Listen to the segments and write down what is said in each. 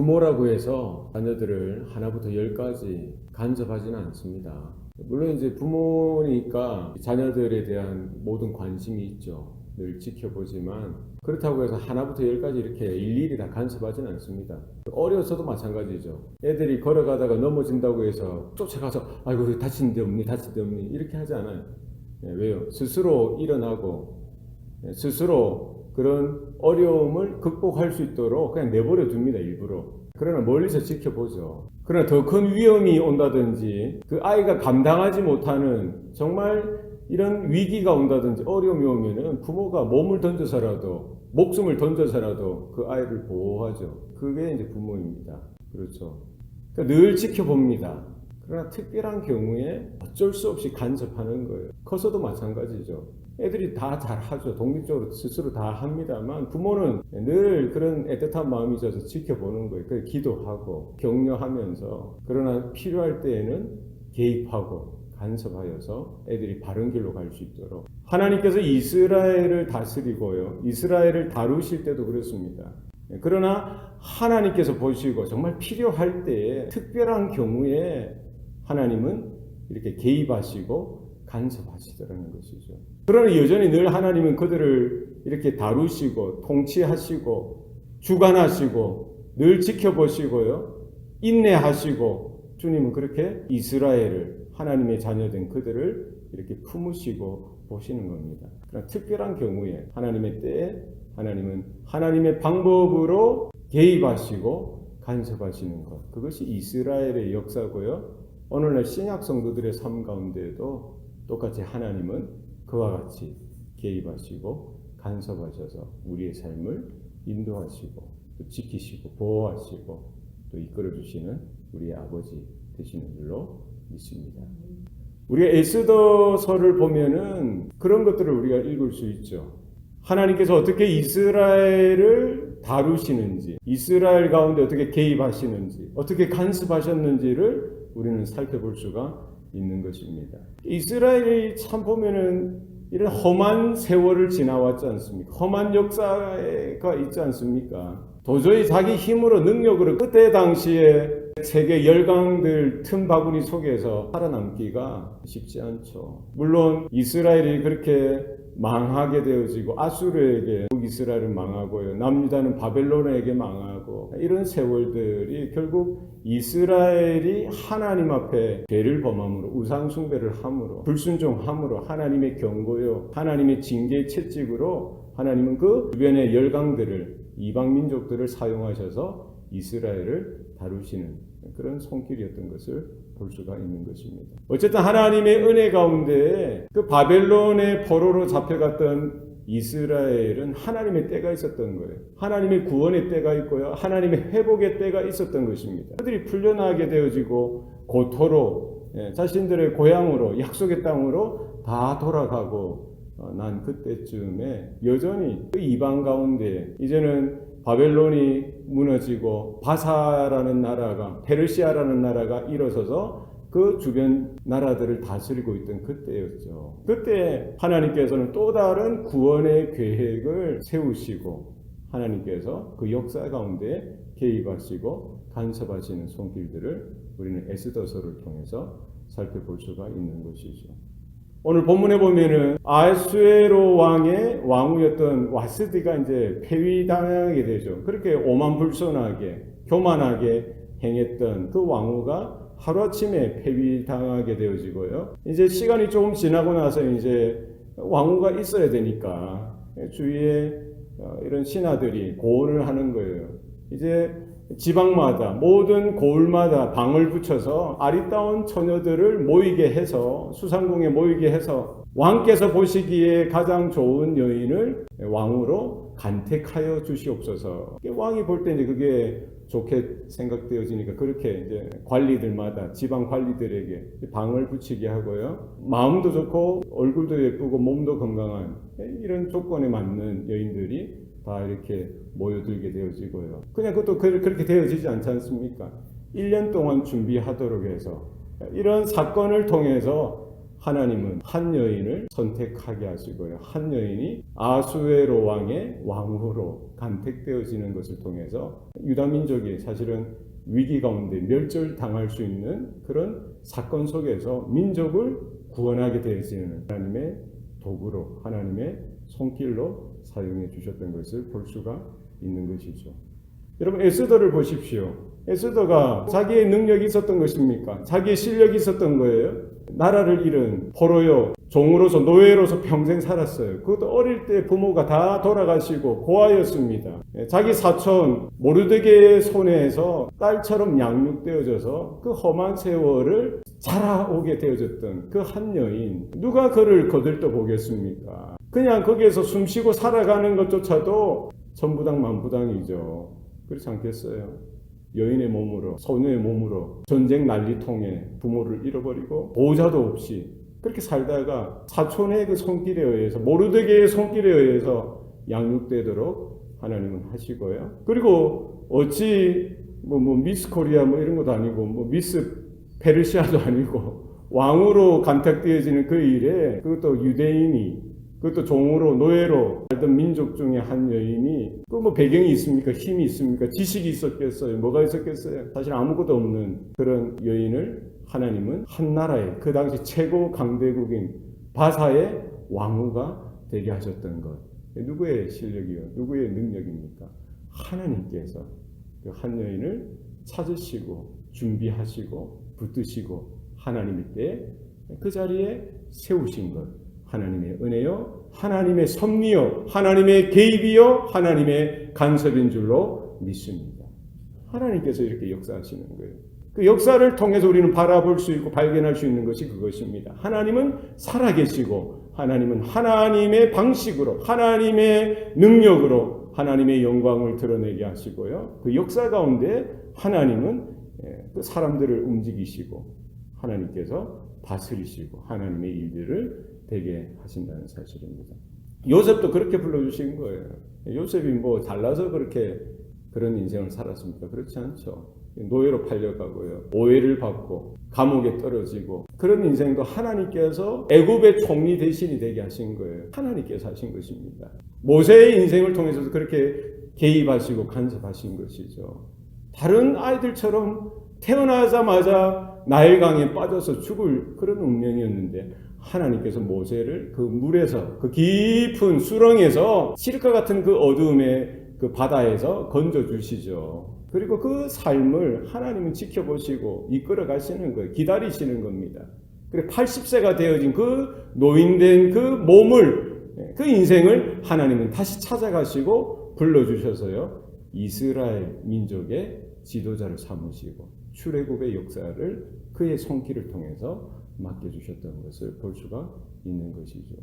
부모라고 해서 자녀들을 하나부터 열까지 간섭하지는 않습니다. 물론 이제 부모니까 자녀들에 대한 모든 관심이 있죠. 늘 지켜보지만 그렇다고 해서 하나부터 열까지 이렇게 일일이 다 간섭하지는 않습니다. 어려서도 마찬가지죠. 애들이 걸어가다가 넘어진다고 해서 쫓아가서 아이고 다친 데 없니 이렇게 하지 않아요. 왜요? 스스로 일어나고 스스로 그런 어려움을 극복할 수 있도록 그냥 내버려 둡니다. 일부러. 그러나 멀리서 지켜보죠. 그러나 더 큰 위험이 온다든지 그 아이가 감당하지 못하는 정말 이런 위기가 온다든지 어려움이 오면은 부모가 몸을 던져서라도 목숨을 던져서라도 그 아이를 보호하죠. 그게 이제 부모입니다. 그렇죠. 그러니까 늘 지켜봅니다. 그러나 특별한 경우에 어쩔 수 없이 간섭하는 거예요. 커서도 마찬가지죠. 애들이 다 잘하죠. 독립적으로 스스로 다 합니다만 부모는 늘 그런 애틋한 마음이 있어서 지켜보는 거예요. 그래서 기도하고 격려하면서 그러나 필요할 때에는 개입하고 간섭하여서 애들이 바른 길로 갈 수 있도록 하나님께서 이스라엘을 다스리고요. 이스라엘을 다루실 때도 그렇습니다. 그러나 하나님께서 보시고 정말 필요할 때에 특별한 경우에 하나님은 이렇게 개입하시고 간섭하시더라는 것이죠. 그러나 여전히 늘 하나님은 그들을 이렇게 다루시고 통치하시고 주관하시고 늘 지켜보시고요. 인내하시고 주님은 그렇게 이스라엘을 하나님의 자녀된 그들을 이렇게 품으시고 보시는 겁니다. 그러나 특별한 경우에 하나님의 때에 하나님은 하나님의 방법으로 개입하시고 간섭하시는 것. 그것이 이스라엘의 역사고요. 오늘날 신약 성도들의 삶 가운데에도 똑같이 하나님은 그와 같이 개입하시고 간섭하셔서 우리의 삶을 인도하시고 또 지키시고 보호하시고 또 이끌어주시는 우리의 아버지 되시는 줄로 믿습니다. 우리가 에스더서를 보면은 그런 것들을 우리가 읽을 수 있죠. 하나님께서 어떻게 이스라엘을 다루시는지, 이스라엘 가운데 어떻게 개입하시는지, 어떻게 간섭하셨는지를 우리는 살펴볼 수가 있는 것입니다. 이스라엘이 참 보면은 이런 험한 세월을 지나왔지 않습니까? 험한 역사가 있지 않습니까? 도저히 자기 힘으로 능력으로 그때 당시에 세계 열강들 틈바구니 속에서 살아남기가 쉽지 않죠. 물론 이스라엘이 그렇게 망하게 되어지고 아수르에게 북이스라엘은 망하고요. 남유다는 바벨론에게 망하고 이런 세월들이 결국 이스라엘이 하나님 앞에 죄를 범함으로 우상 숭배를 함으로 불순종함으로 하나님의 경고요. 하나님의 징계의 채찍으로 하나님은 그 주변의 열강들을 이방 민족들을 사용하셔서 이스라엘을 다루시는 그런 손길이었던 것을 볼 수가 있는 것입니다. 어쨌든 하나님의 은혜 가운데 그 바벨론의 포로로 잡혀갔던 이스라엘은 하나님의 때가 있었던 거예요. 하나님의 구원의 때가 있고요. 하나님의 회복의 때가 있었던 것입니다. 그들이 풀려나게 되어지고 고토로 자신들의 고향으로 약속의 땅으로 다 돌아가고 난 그때쯤에 여전히 그 이방 가운데 이제는 바벨론이 무너지고 바사라는 나라가 페르시아라는 나라가 일어서서 그 주변 나라들을 다스리고 있던 그때였죠. 그때 하나님께서는 또 다른 구원의 계획을 세우시고 하나님께서 그 역사 가운데 개입하시고 간섭하시는 손길들을 우리는 에스더서를 통해서 살펴볼 수가 있는 것이죠. 오늘 본문에 보면은 아수에로 왕의 왕후였던 와스디가 이제 폐위당하게 되죠. 그렇게 오만불손하게 교만하게 행했던 그 왕후가 하루아침에 폐위당하게 되어지고요. 이제 시간이 조금 지나고 나서 이제 왕후가 있어야 되니까 주위에 이런 신하들이 고언을 하는 거예요. 이제 지방마다 모든 고을마다 방을 붙여서 아리따운 처녀들을 모이게 해서 수상궁에 모이게 해서 왕께서 보시기에 가장 좋은 여인을 왕으로 간택하여 주시옵소서. 왕이 볼 때 이제 그게 좋게 생각되어지니까 그렇게 이제 관리들마다 지방 관리들에게 방을 붙이게 하고요. 마음도 좋고 얼굴도 예쁘고 몸도 건강한 이런 조건에 맞는 여인들이 다 이렇게 모여들게 되어지고요. 그냥 그것도 그렇게 되어지지 않지 않습니까? 1년 동안 준비하도록 해서 이런 사건을 통해서 하나님은 한 여인을 선택하게 하시고요. 한 여인이 아수에로 왕의 왕후로 간택되어지는 것을 통해서 유다 민족이 사실은 위기 가운데 멸절당할 수 있는 그런 사건 속에서 민족을 구원하게 되어지는 하나님의 도구로, 하나님의 손길로 사용해 주셨던 것을 볼 수가 있는 것이죠. 여러분, 에스더를 보십시오. 에스더가 자기의 능력이 있었던 것입니까? 자기의 실력이 있었던 거예요? 나라를 잃은 포로요, 종으로서, 노예로서 평생 살았어요. 그것도 어릴 때 부모가 다 돌아가시고 고아였습니다. 자기 사촌 모르드게의 손에서 딸처럼 양육되어져서 그 험한 세월을 자라오게 되어졌던 그 한 여인, 누가 그를 거들떠 보겠습니까? 그냥 거기에서 숨쉬고 살아가는 것조차도 천부당 만부당이죠. 그렇지 않겠어요? 여인의 몸으로, 소녀의 몸으로 전쟁 난리통에 부모를 잃어버리고 보호자도 없이 그렇게 살다가 사촌의 그 손길에 의해서, 모르드게의 손길에 의해서 양육되도록 하나님은 하시고요. 그리고 어찌 미스 코리아 이런 것도 아니고 미스 페르시아도 아니고 왕으로 간택되어지는 그 일에, 그것도 유대인이, 그것도 종으로, 노예로 살던 민족 중에 한 여인이 그 배경이 있습니까? 힘이 있습니까? 지식이 있었겠어요? 뭐가 있었겠어요? 사실 아무것도 없는 그런 여인을 하나님은 한 나라의, 그 당시 최고 강대국인 바사의 왕후가 되게 하셨던 것. 누구의 실력이요? 누구의 능력입니까? 하나님께서 그 한 여인을 찾으시고 준비하시고 붙드시고 하나님의 때에 그 자리에 세우신 것. 하나님의 은혜요, 하나님의 섭리요, 하나님의 개입이요, 하나님의 간섭인 줄로 믿습니다. 하나님께서 이렇게 역사하시는 거예요. 그 역사를 통해서 우리는 바라볼 수 있고 발견할 수 있는 것이 그것입니다. 하나님은 살아계시고 하나님은 하나님의 방식으로, 하나님의 능력으로 하나님의 영광을 드러내게 하시고요. 그 역사 가운데 하나님은 그 사람들을 움직이시고 하나님께서 다스리시고 하나님의 일들을 되게 하신다는 사실입니다. 요셉도 그렇게 불러주신 거예요. 요셉이 잘나서 그렇게 그런 인생을 살았습니까? 그렇지 않죠. 노예로 팔려가고요, 오해를 받고 감옥에 떨어지고, 그런 인생도 하나님께서 애굽의 총리 대신이 되게 하신 거예요. 하나님께서 하신 것입니다. 모세의 인생을 통해서도 그렇게 개입하시고 간섭하신 것이죠. 다른 아이들처럼 태어나자마자 나일강에 빠져서 죽을 그런 운명이었는데 하나님께서 모세를 그 물에서, 그 깊은 수렁에서 실과 같은 그 어두움의 그 바다에서 건져 주시죠. 그리고 그 삶을 하나님은 지켜보시고 이끌어 가시는 거예요. 기다리시는 겁니다. 그래 80세가 되어진 그 노인된 그 몸을, 그 인생을 하나님은 다시 찾아가시고 불러주셔서요, 이스라엘 민족의 지도자를 삼으시고 출애굽의 역사를 그의 손길을 통해서 맡겨주셨던 것을 볼 수가 있는 것이죠.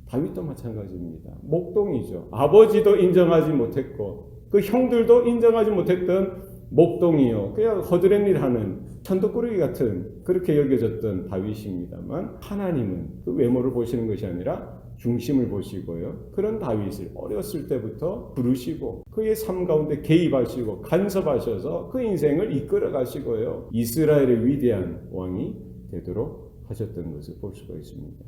다윗도 마찬가지입니다. 목동이죠. 아버지도 인정하지 못했고 그 형들도 인정하지 못했던 목동이요, 그냥 허드렛 일하는 천덕꾸러기 같은 그렇게 여겨졌던 다윗입니다만, 하나님은 그 외모를 보시는 것이 아니라 중심을 보시고요, 그런 다윗을 어렸을 때부터 부르시고 그의 삶 가운데 개입하시고 간섭하셔서 그 인생을 이끌어 가시고요, 이스라엘의 위대한 왕이 되도록 하셨던 것을 볼 수가 있습니다.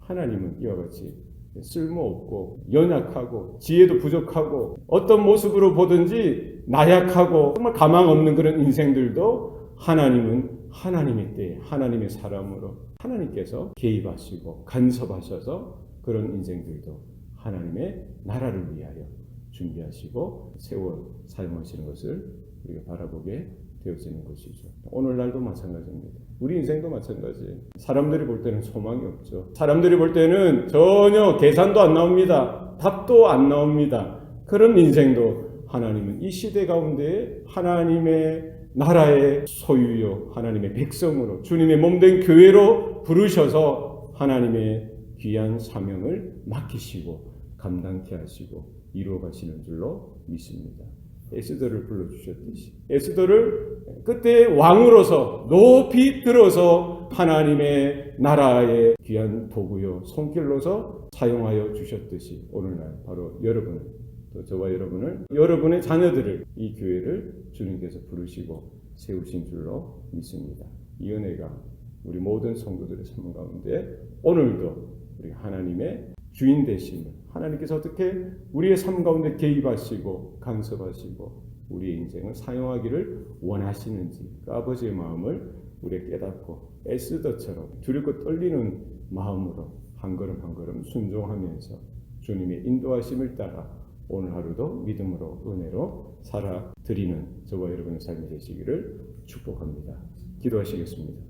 하나님은 이와 같이 쓸모없고 연약하고 지혜도 부족하고 어떤 모습으로 보든지 나약하고 정말 가망 없는 그런 인생들도 하나님은 하나님의 때에 하나님의 사람으로 하나님께서 개입하시고 간섭하셔서 그런 인생들도 하나님의 나라를 위하여 준비하시고 세워 사용하시는 것을 우리가 바라보게 되어지는 것이죠. 오늘날도 마찬가지입니다. 우리 인생도 마찬가지예요. 사람들이 볼 때는 소망이 없죠. 사람들이 볼 때는 전혀 계산도 안 나옵니다. 답도 안 나옵니다. 그런 인생도 하나님은 이 시대 가운데 하나님의 나라의 소유요, 하나님의 백성으로 주님의 몸된 교회로 부르셔서 하나님의 귀한 사명을 맡기시고 감당케 하시고 이루어 가시는 줄로 믿습니다. 에스더를 불러주셨듯이 에스더를 그때 왕으로서 높이 들어서 하나님의 나라의 귀한 도구요 손길로서 사용하여 주셨듯이 오늘날 바로 여러분을, 또 저와 여러분을, 여러분의 자녀들을, 이 교회를 주님께서 부르시고 세우신 줄로 믿습니다. 이 은혜가 우리 모든 성도들의 삶 가운데 오늘도 우리 하나님의 주인 되심을, 하나님께서 어떻게 우리의 삶 가운데 개입하시고 간섭하시고 우리의 인생을 사용하기를 원하시는지 그 아버지의 마음을 우리가 깨닫고 에스더처럼 두렵고 떨리는 마음으로 한 걸음 한 걸음 순종하면서 주님의 인도하심을 따라 오늘 하루도 믿음으로 은혜로 살아드리는 저와 여러분의 삶이 되시기를 축복합니다. 기도하시겠습니다.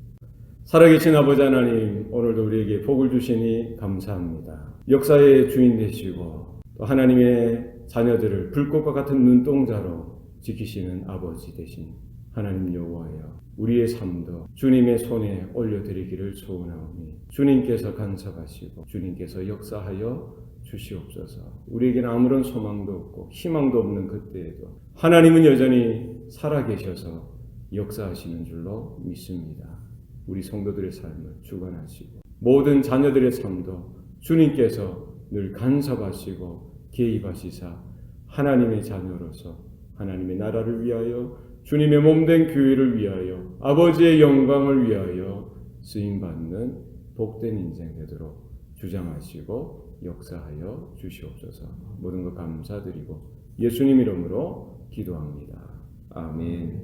살아계신 아버지 하나님, 오늘도 우리에게 복을 주시니 감사합니다. 역사의 주인 되시고 또 하나님의 자녀들을 불꽃과 같은 눈동자로 지키시는 아버지 되신 하나님 여호와여, 우리의 삶도 주님의 손에 올려드리기를 소원하오니 주님께서 간섭하시고 주님께서 역사하여 주시옵소서. 우리에게는 아무런 소망도 없고 희망도 없는 그때에도 하나님은 여전히 살아계셔서 역사하시는 줄로 믿습니다. 우리 성도들의 삶을 주관하시고 모든 자녀들의 삶도 주님께서 늘 간섭하시고 개입하시사 하나님의 자녀로서 하나님의 나라를 위하여 주님의 몸된 교회를 위하여 아버지의 영광을 위하여 쓰임받는 복된 인생 되도록 주장하시고 역사하여 주시옵소서. 모든 것 감사드리고 예수님 이름으로 기도합니다. 아멘.